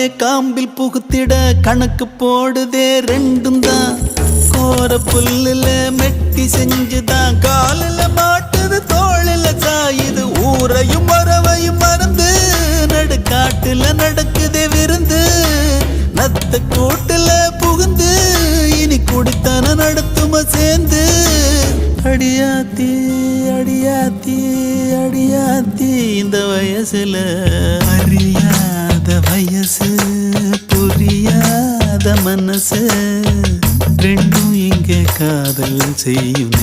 காம்பில் புகுத்திட கணக்கு போடுதே ரெண்டும் தான். கோர புல்லுல மெட்டி செஞ்சுதான் காலில் மாட்டுது தோளில சாயுது. ஊரையும் மரவையும் மறந்து நடுக்காட்டுல நடக்குதே விருந்து. நத்த கூட்டுல புகுந்து இனி குடித்தன நடத்தும சேர்ந்து. அடியாத்தி அடியாத்தி அடியாத்தி இந்த வயசுல அறியாத வயசு புரியாத மனசு ரெண்டும் இங்கே காதல் செய்யும்.